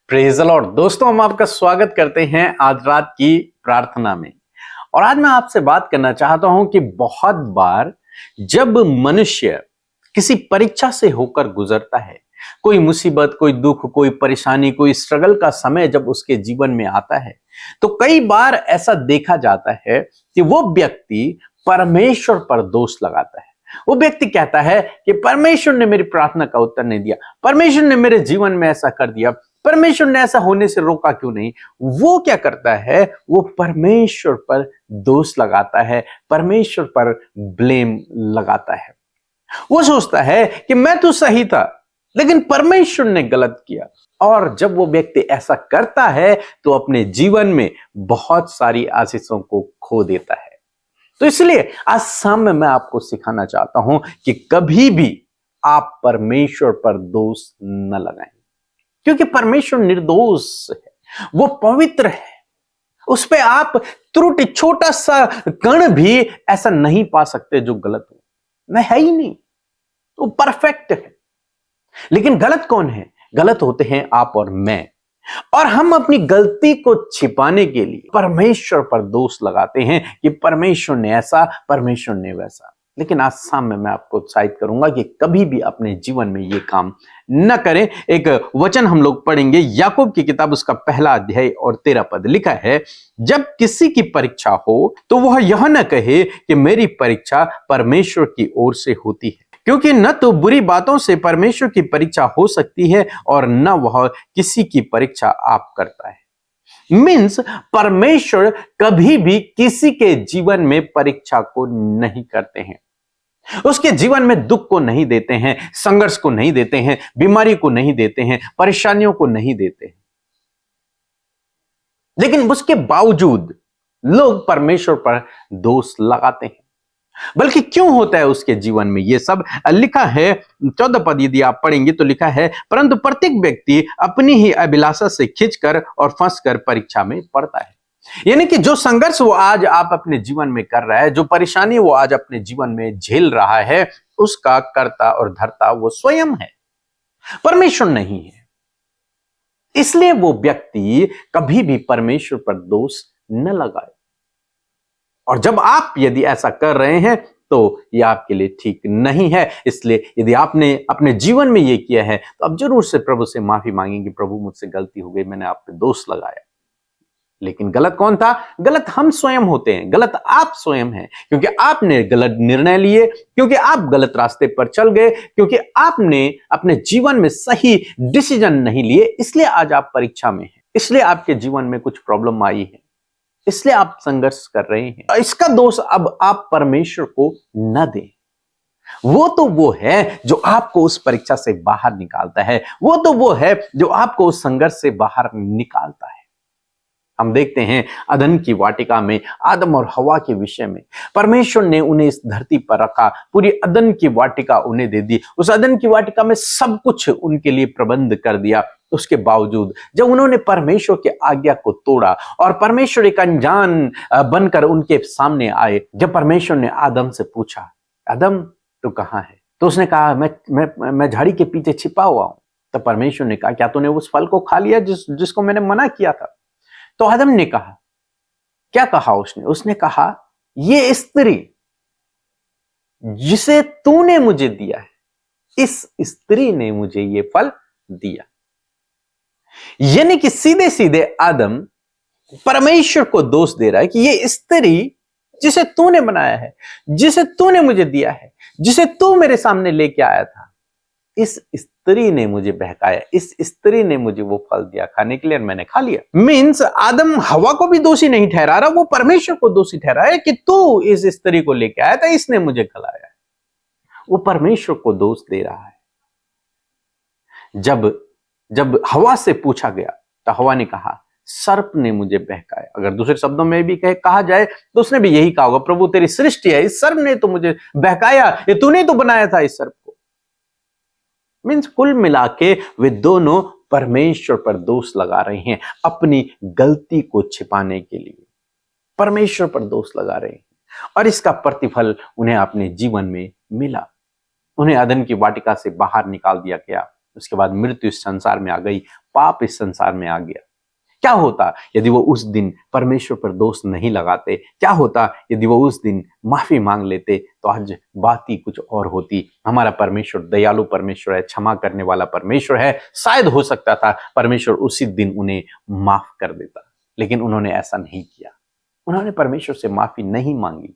Praise the Lord. दोस्तों, हम आपका स्वागत करते हैं आज रात की प्रार्थना में। और आज मैं आपसे बात करना चाहता हूं कि बहुत बार जब मनुष्य किसी परीक्षा से होकर गुजरता है, कोई मुसीबत, कोई दुख, कोई परेशानी, कोई स्ट्रगल का समय जब उसके जीवन में आता है, तो कई बार ऐसा देखा जाता है कि वो व्यक्ति परमेश्वर पर दोष लगाता है। वो व्यक्ति कहता है कि परमेश्वर ने मेरी प्रार्थना का उत्तर नहीं दिया, परमेश्वर ने मेरे जीवन में ऐसा कर दिया, परमेश्वर ने ऐसा होने से रोका क्यों नहीं। वो क्या करता है, वो परमेश्वर पर दोष लगाता है, परमेश्वर पर ब्लेम लगाता है। वो सोचता है कि मैं तो सही था लेकिन परमेश्वर ने गलत किया। और जब वो व्यक्ति ऐसा करता है तो अपने जीवन में बहुत सारी आशीषों को खो देता है। तो इसलिए आज शाम में मैं आपको सिखाना चाहता हूं कि कभी भी आप परमेश्वर पर दोष न लगाएं, क्योंकि परमेश्वर निर्दोष है, वो पवित्र है। उस पे आप त्रुटि, छोटा सा कण भी ऐसा नहीं पा सकते जो गलत हो, नहीं है ही नहीं, वो परफेक्ट है। लेकिन गलत कौन है? गलत होते हैं आप और मैं। और हम अपनी गलती को छिपाने के लिए परमेश्वर पर दोष लगाते हैं कि परमेश्वर ने ऐसा, परमेश्वर ने वैसा। लेकिन आज शाम में मैं आपको उत्साहित करूंगा कि कभी भी अपने जीवन में यह काम न करें। एक वचन हम लोग पढ़ेंगे, याकूब की किताब, उसका पहला अध्याय और 13 पद लिखा है, जब किसी की परीक्षा हो तो वह यह न कहे कि मेरी परीक्षा परमेश्वर की ओर से होती है, क्योंकि न तो बुरी बातों से परमेश्वर की परीक्षा हो सकती है और न वह किसी की परीक्षा आप करता है। मीन्स परमेश्वर कभी भी किसी के जीवन में परीक्षा को नहीं करते हैं, उसके जीवन में दुख को नहीं देते हैं, संघर्ष को नहीं देते हैं, बीमारी को नहीं देते हैं, परेशानियों को नहीं देते हैं। लेकिन उसके बावजूद लोग परमेश्वर पर दोष लगाते हैं। बल्कि क्यों होता है उसके जीवन में ये सब? लिखा है 14 पद यदि आप पढ़ेंगे तो लिखा है, परंतु प्रत्येक व्यक्ति अपनी ही अभिलाषा से खिंचकर और फंसकर परीक्षा में पड़ता है। यानी कि जो संघर्ष वो आज आप अपने जीवन में कर रहा है, जो परेशानी वो आज अपने जीवन में झेल रहा है, उसका कर्ता और धर्ता वो स्वयं है, परमेश्वर नहीं है। इसलिए वो व्यक्ति कभी भी परमेश्वर पर दोष न लगाए। और जब आप यदि ऐसा कर रहे हैं तो ये आपके लिए ठीक नहीं है। इसलिए यदि आपने अपने जीवन में ये किया है तो अब जरूर से प्रभु से माफी मांगेंगे, प्रभु मुझसे गलती हो गई, मैंने आप पे दोष लगाया। लेकिन गलत कौन था? गलत हम स्वयं होते हैं, गलत आप स्वयं हैं, क्योंकि आपने गलत निर्णय लिए, क्योंकि आप गलत रास्ते पर चल गए, क्योंकि आपने अपने जीवन में सही डिसीजन नहीं लिए। इसलिए आज आप परीक्षा में हैं, इसलिए आपके जीवन में कुछ प्रॉब्लम आई है, इसलिए आप संघर्ष कर रहे हैं। इसका दोष अब आप परमेश्वर को न दें। वो तो वो है जो आपको उस परीक्षा से बाहर निकालता है, वो तो वो है जो आपको उस संघर्ष से बाहर निकालता है। हम देखते हैं अदन की वाटिका में आदम और हवा के विषय में परमेश्वर ने उन्हें इस धरती पर रखा, पूरी अदन की वाटिका उन्हें दे दी, उस अदन की वाटिका में सब कुछ उनके लिए प्रबंध कर दिया। उसके बावजूद जब उन्होंने परमेश्वर के आज्ञा को तोड़ा और परमेश्वर एक अनजान बनकर उनके सामने आए, जब परमेश्वर ने आदम से पूछा, आदम तू कहां है? तो उसने कहा, मैं झाड़ी के पीछे छिपा हुआ हूं। तो परमेश्वर ने कहा, क्या तूने उस फल को खा लिया जिसको मैंने मना किया था? तो आदम ने कहा, क्या कहा उसने कहा, ये स्त्री जिसे तूने मुझे दिया है, इस स्त्री ने मुझे ये फल दिया। यानी कि सीधे सीधे आदम परमेश्वर को दोष दे रहा है कि ये स्त्री जिसे तूने बनाया है, जिसे तूने मुझे दिया है, जिसे तू मेरे सामने लेके आया था, इस स्त्री ने मुझे बहकाया, इस स्त्री ने मुझे वो फल दिया खाने के लिए और मैंने खा लिया। मीन्स आदम हवा को भी दोषी नहीं ठहरा रहा, वो परमेश्वर को दोषी ठहरा है कि तू इस स्त्री को लेके आया था, इसने मुझे खिलाया है। वो परमेश्वर को दोष दे रहा है। जब हवा से पूछा गया तो हवा ने कहा, सर्प ने मुझे बहकाया। अगर दूसरे शब्दों में भी कहा जाए तो उसने भी यही कहा होगा, प्रभु तेरी सृष्टि है, इस सर्प ने तो मुझे बहकाया, ये तूने तो बनाया था इस सर्प को। मीन्स कुल मिला के वे दोनों परमेश्वर पर दोष लगा रहे हैं, अपनी गलती को छिपाने के लिए परमेश्वर पर दोष लगा रहे हैं। और इसका प्रतिफल उन्हें अपने जीवन में मिला। उन्हें अदन की वाटिका से बाहर निकाल दिया गया, उसके बाद मृत्यु इस संसार में आ गई, पाप इस संसार में आ गया। क्या होता यदि वो उस दिन परमेश्वर पर दोष नहीं लगाते? क्या होता यदि वो उस दिन माफी मांग लेते? तो आज बात ही कुछ और होती। हमारा परमेश्वर दयालु परमेश्वर है, क्षमा करने वाला परमेश्वर है। शायद हो सकता था परमेश्वर उसी दिन उन्हें माफ कर देता, लेकिन उन्होंने ऐसा नहीं किया। उन्होंने परमेश्वर से माफी नहीं मांगी,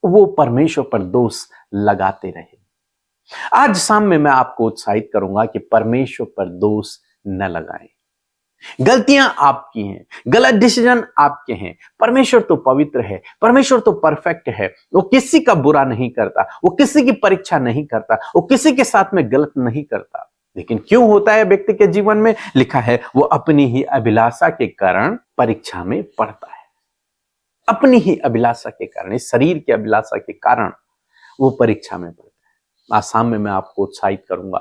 वो परमेश्वर पर दोष लगाते रहे। आज शाम में मैं आपको उत्साहित करूंगा कि परमेश्वर पर दोष न लगाएं। गलतियां आपकी हैं, गलत डिसीजन आपके हैं। परमेश्वर तो पवित्र है, परमेश्वर तो परफेक्ट है। वो किसी का बुरा नहीं करता, वो किसी की परीक्षा नहीं करता, वो किसी के साथ में गलत नहीं करता। लेकिन क्यों होता है व्यक्ति के जीवन में? लिखा है वो अपनी ही अभिलाषा के कारण परीक्षा में पड़ता है। अपनी ही अभिलाषा के कारण, इस शरीर की अभिलाषा के कारण वो परीक्षा में पड़ता है। आज शाम में मैं आपको उत्साहित करूंगा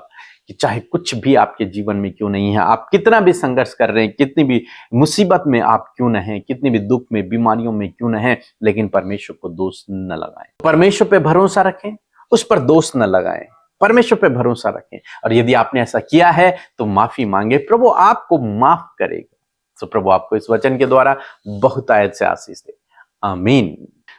कि चाहे कुछ भी आपके जीवन में क्यों नहीं है, आप कितना भी संघर्ष कर रहे हैं, कितनी भी मुसीबत में आप क्यों न हैं, कितनी भी दुख में, बीमारियों में क्यों न हैं, लेकिन परमेश्वर को दोष न लगाएं। परमेश्वर पे भरोसा रखें, उस पर दोष न लगाएं। परमेश्वर पे भरोसा रखें, और यदि आपने ऐसा किया है तो माफी मांगे, प्रभु आपको माफ करेगा। तो प्रभु आपको इस वचन के द्वारा बहुतायत से आशीष दे। आमीन।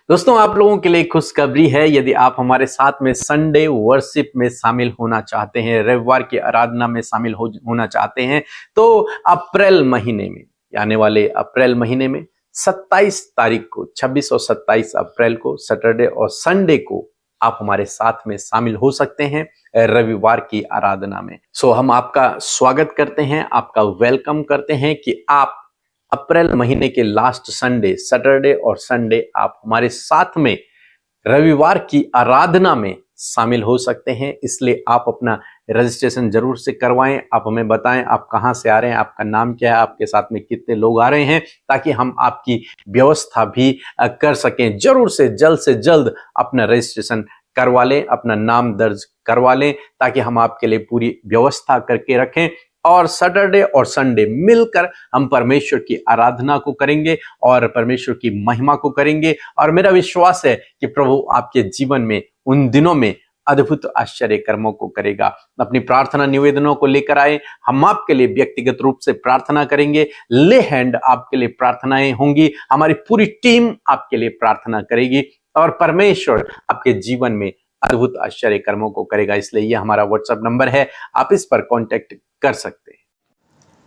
दोस्तों, आप लोगों के लिए खुशखबरी है। यदि आप हमारे साथ में संडे वर्शिप में शामिल होना चाहते हैं, रविवार की आराधना में शामिल होना चाहते हैं, तो अप्रैल महीने में, आने वाले अप्रैल महीने में 27 तारीख को, 26 और 27 अप्रैल को, सैटरडे और संडे को आप हमारे साथ में शामिल हो सकते हैं रविवार की आराधना में। हम आपका स्वागत करते हैं, आपका वेलकम करते हैं कि आप अप्रैल महीने के लास्ट संडे, सैटरडे और संडे आप हमारे साथ में रविवार की आराधना में शामिल हो सकते हैं। इसलिए आप अपना रजिस्ट्रेशन जरूर से करवाएं। आप हमें बताएं आप कहां से आ रहे हैं, आपका नाम क्या है, आपके साथ में कितने लोग आ रहे हैं, ताकि हम आपकी व्यवस्था भी कर सकें। जरूर से जल्द अपना रजिस्ट्रेशन करवा लें, अपना नाम दर्ज करवा लें, ताकि हम आपके लिए पूरी व्यवस्था करके रखें। और सैटरडे और संडे मिलकर हम परमेश्वर की आराधना को करेंगे और परमेश्वर की महिमा को करेंगे। और मेरा विश्वास है कि प्रभु आपके जीवन में उन दिनों में अद्भुत आश्चर्य कर्मों को करेगा। अपनी प्रार्थना निवेदनों को लेकर आए, हम आपके लिए व्यक्तिगत रूप से प्रार्थना करेंगे। ले हैंड आपके लिए प्रार्थनाएं होंगी, हमारी पूरी टीम आपके लिए प्रार्थना करेगी और परमेश्वर आपके जीवन में अद्भुत आश्चर्य कर्मों को करेगा। इसलिए ये हमारा व्हाट्सएप नंबर है, आप इस पर कांटेक्ट कर सकते हैं।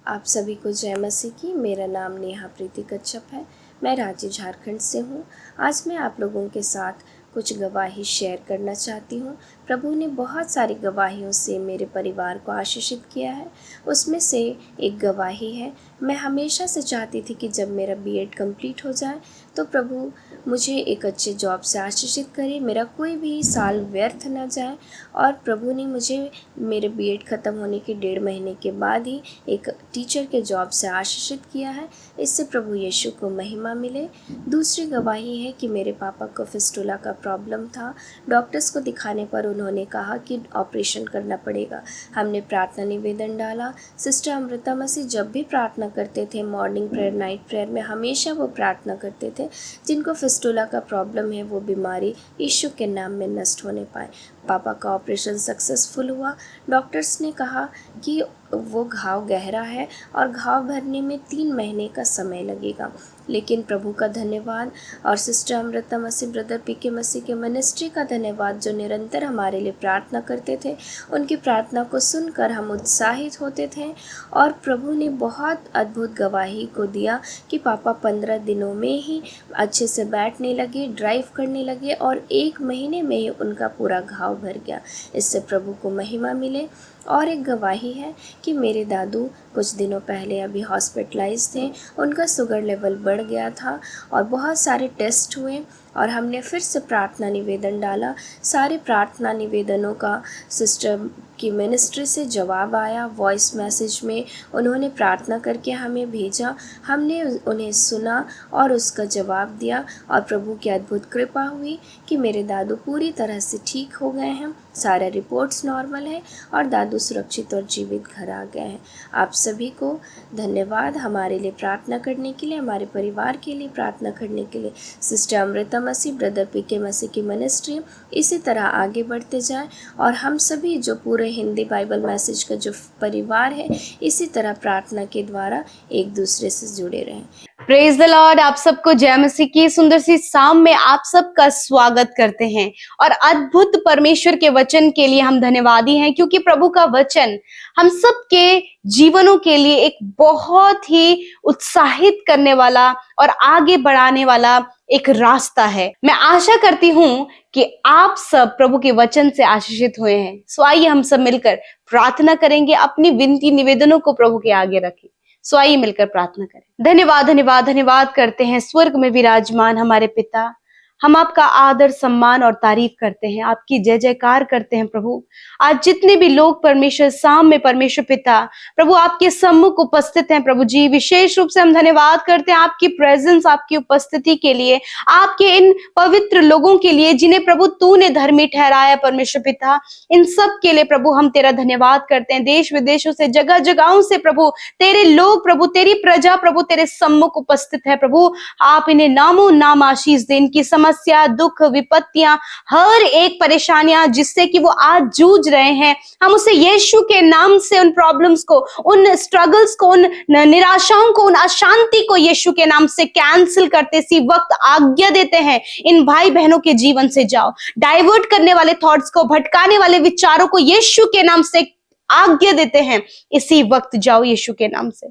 आप सभी को जय मसीह की। मेरा नाम नेहा प्रीति कच्छप है, मैं रांची झारखंड से हूँ। आज मैं आप लोगों के साथ कुछ गवाही शेयर करना चाहती हूँ। प्रभु ने बहुत सारी गवाहियों से मेरे परिवार को आशीषित किया है। उसमें से एक गवाही है, मैं हमेशा से चाहती थी कि जब मेरा बीएड कंप्लीट हो जाए तो प्रभु मुझे एक अच्छे जॉब से आशीषित करे, मेरा कोई भी साल व्यर्थ ना जाए। और प्रभु ने मुझे मेरे बीएड ख़त्म होने के 1.5 महीने के बाद ही एक टीचर के जॉब से आशीषित किया है। इससे प्रभु यीशु को महिमा मिले। दूसरी गवाही है कि मेरे पापा को फिस्टुला का प्रॉब्लम था। डॉक्टर्स को दिखाने पर उन्होंने कहा कि ऑपरेशन करना पड़ेगा। हमने प्रार्थना निवेदन डाला। सिस्टर अमृता मसीह जब भी प्रार्थना करते थे, मॉर्निंग प्रेयर, नाइट प्रेयर में हमेशा वो प्रार्थना करते थे जिनको फिस्टुला का प्रॉब्लम है वो बीमारी यीशु के नाम में नष्ट होने पाए। पापा का ऑपरेशन सक्सेसफुल हुआ। डॉक्टर्स ने कहा कि वो घाव गहरा है और घाव भरने में 3 महीने का समय लगेगा। लेकिन प्रभु का धन्यवाद और सिस्टर अमृता मसीह, ब्रदर पीके मसीह के मिनिस्ट्री का धन्यवाद, जो निरंतर हमारे लिए प्रार्थना करते थे। उनकी प्रार्थना को सुनकर हम उत्साहित होते थे और प्रभु ने बहुत अद्भुत गवाही को दिया कि पापा 15 दिनों में ही अच्छे से बैठने लगे, ड्राइव करने लगे और 1 महीने में ही उनका पूरा घाव भर गया। इससे प्रभु को महिमा मिले। और एक गवाही है कि मेरे दादू कुछ दिनों पहले अभी हॉस्पिटलाइज थे। उनका शुगर लेवल बढ़ गया था और बहुत सारे टेस्ट हुए और हमने फिर से प्रार्थना निवेदन डाला। सारे प्रार्थना निवेदनों का सिस्टर की मिनिस्ट्री से जवाब आया। वॉइस मैसेज में उन्होंने प्रार्थना करके हमें भेजा, हमने उन्हें सुना और उसका जवाब दिया और प्रभु की अद्भुत कृपा हुई कि मेरे दादू पूरी तरह से ठीक हो गए हैं। सारे रिपोर्ट्स नॉर्मल है और दादू सुरक्षित और जीवित घर आ गए हैं। आप सभी को धन्यवाद हमारे लिए प्रार्थना करने के लिए, हमारे परिवार के लिए प्रार्थना करने के लिए। सिस्टर अमृता यीशुदा मसीह, ब्रदर पीके मसीह की मिनिस्ट्री इसी तरह आगे बढ़ते जाए और हम सभी जो पूरे हिंदी बाइबल मैसेज का जो परिवार है इसी तरह प्रार्थना के द्वारा एक दूसरे से जुड़े रहें। Praise the Lord. आप सबको जय मसीह की सुंदर सी शाम में आप सबका स्वागत करते हैं और अद्भुत परमेश्वर के वचन के लिए हम धन्यवादी हैं, क्योंकि प्रभु का वचन हम सबके जीवनों के लिए एक बहुत ही उत्साहित करने वाला और आगे बढ़ाने वाला एक रास्ता है। मैं आशा करती हूं कि आप सब प्रभु के वचन से आशीषित हुए हैं। सो आइए हम सब मिलकर प्रार्थना करेंगे, अपनी विनती निवेदनों को प्रभु के आगे रखें। सो आइए मिलकर प्रार्थना करें। धन्यवाद धन्यवाद धन्यवाद करते हैं स्वर्ग में विराजमान हमारे पिता, हम आपका आदर सम्मान और तारीफ करते हैं, आपकी जय जयकार करते हैं प्रभु। आज जितने भी लोग परमेश्वर शाम में परमेश्वर पिता प्रभु आपके सम्मुख उपस्थित हैं प्रभु जी, विशेष रूप से हम धन्यवाद करते हैं आपकी प्रेजेंस, आपकी उपस्थिति के लिए, आपके इन पवित्र लोगों के लिए जिन्हें प्रभु तूने धर्मी ठहराया परमेश्वर पिता। इन सब के लिए प्रभु हम तेरा धन्यवाद करते हैं। देश विदेशों से, जगह जगहों से प्रभु तेरे लोग प्रभु, तेरी प्रजा प्रभु तेरे सम्मुख उपस्थित है प्रभु। आप इन्हें नामों नाम आशीष दें। इनकी समस्या, दुख, विपत्तियां, हर एक परेशानियां जिससे कि वो आज जूझ रहे हैं, हम उसे यीशु के नाम से उन प्रॉब्लम्स को, उन स्ट्रगल्स को, उन निराशाओं को, उन अशांति को यीशु के नाम से कैंसिल करते इसी वक्त आज्ञा देते हैं। इन भाई बहनों के जीवन से जाओ, डाइवर्ट करने वाले थॉट्स को, भटकाने वाले विचारों को यीशु के नाम से आज्ञा देते हैं, इसी वक्त जाओ यीशु के नाम से।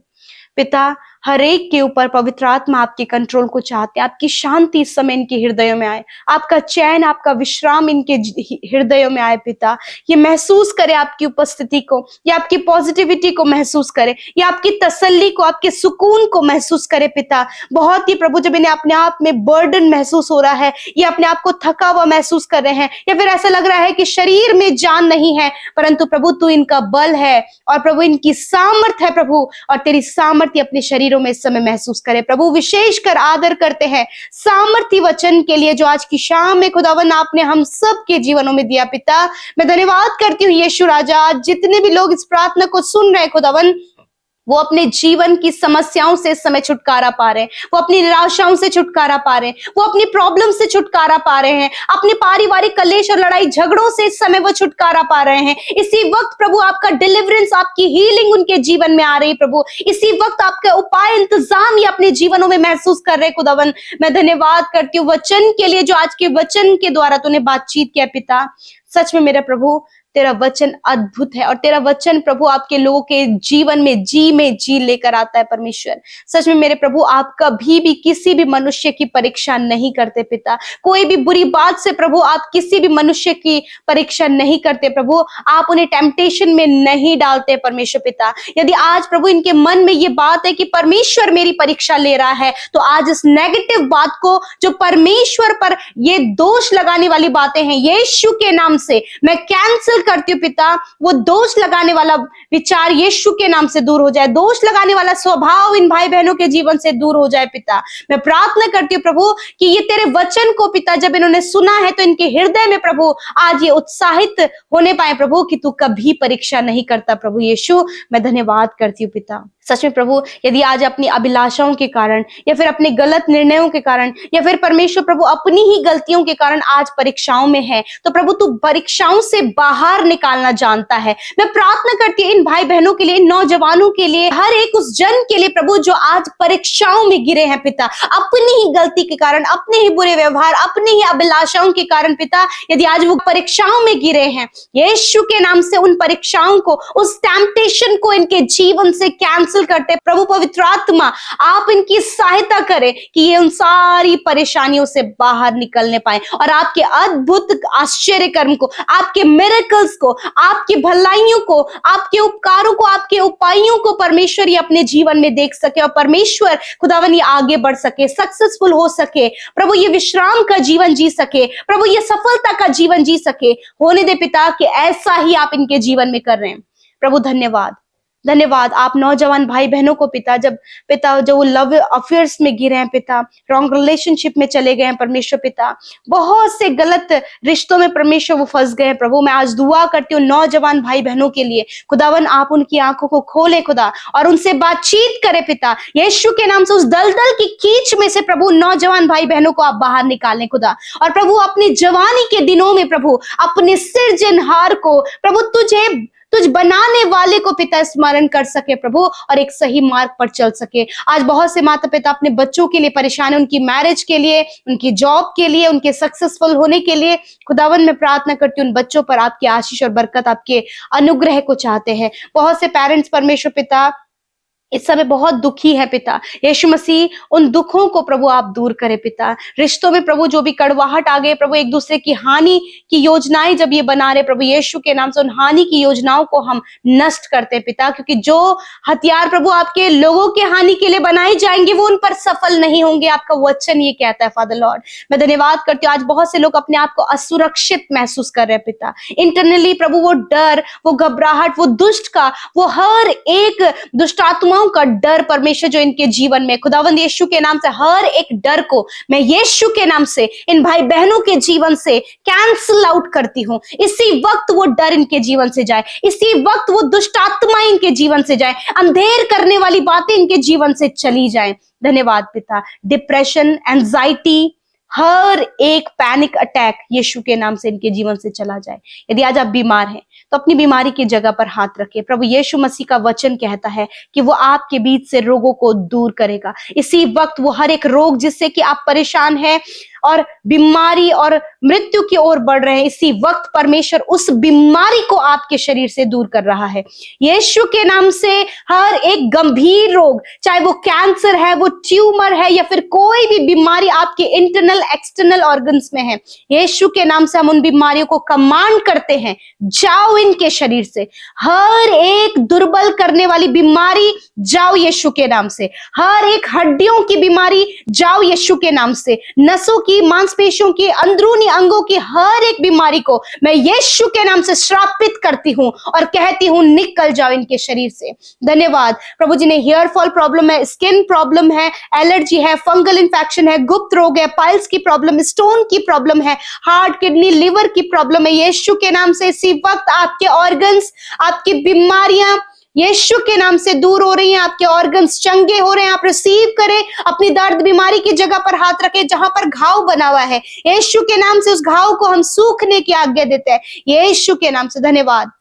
पिता, हर एक के ऊपर पवित्र आत्मा आपके कंट्रोल को चाहते हैं। आपकी शांति इस समय इनके हृदयों में आए, आपका चैन, आपका विश्राम इनके हृदयों में आए पिता। ये महसूस करे आपकी उपस्थिति को, या आपकी पॉजिटिविटी को महसूस करे, या आपकी तसल्ली को, आपके सुकून को महसूस करे पिता। बहुत ही प्रभु, जब इन्हें अपने आप में बर्डन महसूस हो रहा है, ये अपने आप को थका हुआ महसूस कर रहे हैं, या फिर ऐसा लग रहा है कि शरीर में जान नहीं है, परंतु प्रभु तू इनका बल है और प्रभु इनकी सामर्थ है प्रभु, और तेरी सामर्थ्य अपने शरीरों में इस समय महसूस करे प्रभु। विशेष कर आदर करते हैं सामर्थ्य वचन के लिए जो आज की शाम में खुदावन आपने हम सब के जीवनों में दिया पिता। मैं धन्यवाद करती हूँ यीशु राजा, जितने भी लोग इस प्रार्थना को सुन रहे हैं खुदावन, वो अपने जीवन की समस्याओं से इस समय छुटकारा पा रहे हैं, वो अपनी निराशाओं से छुटकारा पा रहे हैं, वो अपनी प्रॉब्लम से छुटकारा पा रहे हैं, अपने पारिवारिक कलेश और लड़ाई झगड़ों से इस समय वो छुटकारा पा रहे हैं। इसी वक्त प्रभु आपका डिलीवरेंस, आपकी हीलिंग उनके जीवन में आ रही प्रभु। इसी वक्त आपका उपाय, इंतजाम ये अपने जीवनों में महसूस कर रहे खुदावन। मैं धन्यवाद करती हूँ वचन के लिए, जो आज के वचन के द्वारा तूने बातचीत किया पिता। सच में मेरा प्रभु तेरा वचन अद्भुत है और तेरा वचन प्रभु आपके लोगों के जीवन में जी लेकर आता है परमेश्वर। सच में मेरे प्रभु, आप कभी भी किसी भी मनुष्य की परीक्षा नहीं करते पिता। कोई भी बुरी बात से प्रभु आप किसी भी मनुष्य की परीक्षा नहीं करते प्रभु। आप उन्हें टेम्पटेशन में नहीं डालते परमेश्वर पिता। यदि आज प्रभु इनके मन में ये बात है कि परमेश्वर मेरी परीक्षा ले रहा है, तो आज इस नेगेटिव बात को, जो परमेश्वर पर ये दोष लगाने वाली बातें हैं, यीशु के नाम से मैं कैंसिल करती हूँ पिता। वो दोष लगाने वाला विचार यीशु के नाम से दूर हो जाए, दोष लगाने वाला स्वभाव इन भाई बहनों के जीवन से दूर हो जाए पिता। मैं प्रार्थना करती हूँ प्रभु कि ये तेरे वचन को पिता जब इन्होंने सुना है तो इनके हृदय में प्रभु आज ये उत्साहित होने पाए प्रभु कि तू कभी परीक्षा नहीं करता प्रभु यीशु। मैं धन्यवाद करती हूँ पिता। सच में प्रभु, यदि आज अपनी अभिलाषाओं के कारण, या फिर अपने गलत निर्णयों के कारण, या फिर परमेश्वर प्रभु अपनी ही गलतियों के कारण आज परीक्षाओं में है, तो प्रभु तू परीक्षाओं से बाहर निकालना जानता है। मैं प्रार्थना करती हूँ इन भाई बहनों के लिए, इन नौजवानों के लिए, हर एक उस जन के लिए प्रभु जो आज परीक्षाओं में गिरे हैं पिता, अपनी ही गलती के कारण, अपने ही बुरे व्यवहार, अपनी ही अभिलाषाओं के कारण पिता। यदि आज वो परीक्षाओं में गिरे हैं, यीशु के नाम से उन परीक्षाओं को, उस टेम्पटेशन को इनके जीवन से कैंसिल करते प्रभु। पवित्र आत्मा आप इनकी सहायता करें कि ये उन सारी परेशानियों से बाहर निकलने पाए और आपके अद्भुत आश्चर्य कर्म को, आपके मिरेकल्स को, आपकी भलाइयों को, आपके उपकारों को, आपके उपायों को परमेश्वर ये अपने जीवन में देख सके और परमेश्वर खुदावन ये आगे बढ़ सके, सक्सेसफुल हो सके प्रभु, ये विश्राम का जीवन जी सके प्रभु, ये सफलता का जीवन जी सके। होने दे पिता कि ऐसा ही आप इनके जीवन में कर रहे हैं प्रभु। धन्यवाद धन्यवाद आप नौजवान भाई बहनों को पिता जो वो लव अफेयर्स में गिरे हैं पिता, रॉन्ग रिलेशनशिप में चले गए हैं परमेश्वर पिता, बहुत से गलत रिश्तों में परमेश्वर वो फंस गए हैं प्रभु। मैं आज दुआ करती हूँ नौजवान भाई बहनों के लिए, खुदावन आप उनकी आंखों को खोले खुदा और उनसे बातचीत करे पिता, यीशु के नाम से उस दलदल की कीच में से प्रभु नौजवान भाई बहनों को आप बाहर निकालें खुदा। और प्रभु अपनी जवानी के दिनों में प्रभु अपने सिरजनहार को प्रभु तुझ बनाने वाले को पिता स्मरण कर सके प्रभु, और एक सही मार्ग पर चल सके। आज बहुत से माता पिता अपने बच्चों के लिए परेशान है, उनकी मैरिज के लिए, उनकी जॉब के लिए, उनके सक्सेसफुल होने के लिए। खुदावन मैं प्रार्थना करती हूँ उन बच्चों पर आपकी आशीष और बरकत, आपके अनुग्रह को चाहते हैं। बहुत से पेरेंट्स परमेश्वर पिता इस समय बहुत दुखी है पिता, यीशु मसीह उन दुखों को प्रभु आप दूर करें पिता। रिश्तों में प्रभु जो भी कड़वाहट आ गए प्रभु, एक दूसरे की हानि की योजनाएं जब ये बना रहे प्रभु, यीशु के नाम से उन हानि की योजनाओं को हम नष्ट करते हैं पिता, क्योंकि जो हथियार प्रभु आपके लोगों के हानि के लिए बनाए जाएंगे वो उन पर सफल नहीं होंगे। आपका वचन ये कहता है फादर लॉर्ड। मैं धन्यवाद करती हूँ आज बहुत से लोग अपने आप को असुरक्षित महसूस कर रहे हैं पिता, इंटरनली प्रभु वो डर, वो घबराहट, वो दुष्ट का, वो हर एक दुष्टात्मा का डर परमेश्वर जो इनके जीवन में, खुदावंद यीशु के नाम से हर एक डर को मैं यीशु के नाम से इन भाई बहनों के जीवन से कैंसिल आउट करती हूँ। इसी वक्त वो डर इनके जीवन से जाए, इसी वक्त वो दुष्ट आत्मा इनके जीवन से जाए, अंधेर करने वाली बातें इनके जीवन से चली जाए। धन्यवाद पिता। डिप्रेशन, एंजाइटी, हर एक पैनिक अटैक यीशु के नाम से इनके जीवन से चला जाए। यदि आज आप बीमार हैं तो अपनी बीमारी की जगह पर हाथ रखें। प्रभु यीशु मसीह का वचन कहता है कि वो आपके बीच से रोगों को दूर करेगा। इसी वक्त वो हर एक रोग जिससे कि आप परेशान हैं और बीमारी और मृत्यु की ओर बढ़ रहे हैं, इसी वक्त परमेश्वर उस बीमारी को आपके शरीर से दूर कर रहा है। यीशु के नाम से हर एक गंभीर रोग, चाहे वो कैंसर है, वो ट्यूमर है, या फिर कोई भी बीमारी आपके इंटरनल एक्सटर्नल ऑर्गन्स में है, यीशु के नाम से हम उन बीमारियों को कमांड करते हैं, जाओ इनके शरीर से। हर एक दुर्बल करने वाली बीमारी जाओ यीशु के नाम से। हर एक हड्डियों की बीमारी जाओ यीशु के नाम से। नसों की, मांसपेशियों की, अंदरूनी अंगों की हर एक बीमारी को मैं यीशु के नाम से श्रापित करती हूं और कहती हूं निकल जाओ इनके शरीर से। धन्यवाद प्रभु। जिन्हें हेयर फॉल प्रॉब्लम है, स्किन प्रॉब्लम है, एलर्जी है, फंगल इंफेक्शन है, गुप्त रोग है, पाइल्स की प्रॉब्लम, स्टोन की प्रॉब्लम है, हार्ट, किडनी, लिवर की प्रॉब्लम है, यीशु के नाम से इसी वक्त आपके ऑर्गन्स, आपकी बीमारियां यीशु के नाम से दूर हो रही हैं। आपके ऑर्गन्स चंगे हो रहे हैं। आप रिसीव करें। अपनी दर्द बीमारी की जगह पर हाथ रखें जहां पर घाव बना हुआ है, यीशु के नाम से उस घाव को हम सूखने की आज्ञा देते हैं यीशु के नाम से। धन्यवाद।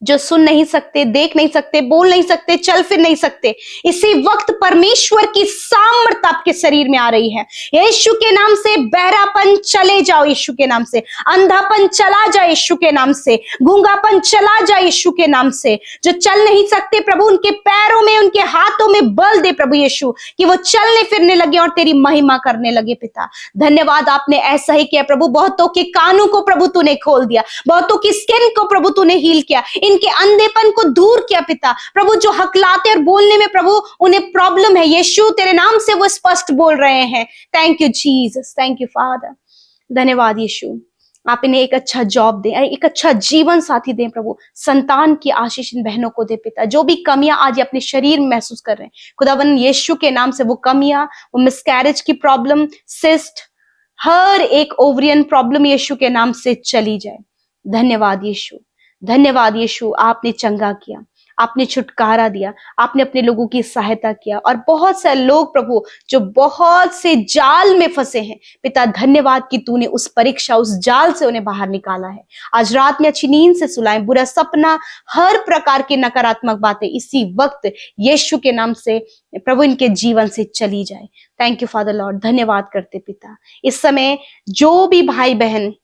जो सुन नहीं सकते, देख नहीं सकते, बोल नहीं सकते, चल फिर नहीं सकते, इसी वक्त परमेश्वर की सामर्थ आपके शरीर में आ रही है यीशु के नाम से। बहरापन चले जाओ यीशु के नाम से, अंधापन चला जाए यीशु के नाम से, गूंगापन चला जाए यीशु के नाम से। जो चल नहीं सकते प्रभु, उनके पैरों में, उनके हाथों में बल दे प्रभु यीशु, कि वो चलने फिरने लगे और तेरी महिमा करने लगे पिता। धन्यवाद, आपने ऐसा ही किया प्रभु। बहुतों के कानों को प्रभु तूने खोल दिया, बहुतों की स्किन को प्रभु तूने हील किया, इनके अंधेपन को दूर किया पिता। प्रभु जो हकलाते और बोलने में प्रभु उन्हें प्रॉब्लम है, यीशु तेरे नाम से वो स्पष्ट बोल रहे हैं। Thank you Jesus, thank you father. धन्यवाद यीशु। आप इन्हें एक अच्छा जॉब दें, एक अच्छा जीवन साथी दें प्रभु। संतान की आशीष इन बहनों को दे पिता। जो भी कमियां आज अपने शरीर में महसूस कर रहे हैं खुदावन यीशु के नाम से, वो कमियां, वो मिसकैरेज की प्रॉब्लम, सिस्ट, हर एक ओवरियन प्रॉब्लम यीशु के नाम से चली जाए। धन्यवाद यीशु, धन्यवाद यीशु। आपने चंगा किया, आपने छुटकारा दिया, आपने अपने लोगों की सहायता किया। और बहुत सारे लोग प्रभु जो बहुत से जाल में फंसे हैं पिता, धन्यवाद कि तूने उस परीक्षा, उस जाल से उन्हें बाहर निकाला है। आज रात में अच्छी नींद से सुलाएं, बुरा सपना, हर प्रकार की नकारात्मक बातें इसी वक्त यीशु के नाम से प्रभु इनके जीवन से चली जाए। Thank you father Lord. धन्यवाद करते पिता। इस समय जो भी भाई बहन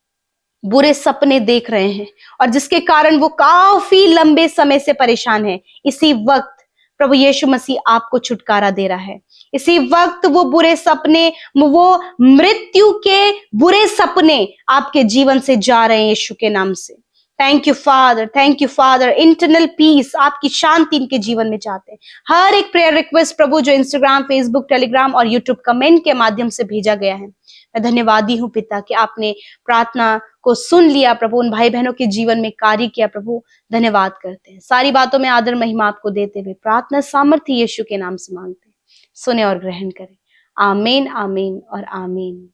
बुरे सपने देख रहे हैं और जिसके कारण वो काफी लंबे समय से परेशान है, इसी वक्त प्रभु यीशु मसीह आपको छुटकारा दे रहा है। इसी वक्त वो बुरे सपने, वो मृत्यु के बुरे सपने आपके जीवन से जा रहे हैं यीशु के नाम से। Thank you father, thank you father. Internal peace, आपकी शांति इनके जीवन में चाहते हैं। हर एक प्रेयर रिक्वेस्ट प्रभु जो इंस्टाग्राम, फेसबुक, टेलीग्राम और यूट्यूब कमेंट के माध्यम से भेजा गया है मैं धन्यवादी हूँ पिता कि आपने प्रार्थना को सुन लिया प्रभु, उन भाई बहनों के जीवन में कार्य किया प्रभु। धन्यवाद करते हैं, सारी बातों में आदर महिमा आपको देते हुए प्रार्थना सामर्थ्य यीशु के नाम से मांगते हैं, सुने और ग्रहण करें। आमीन, आमीन और आमीन।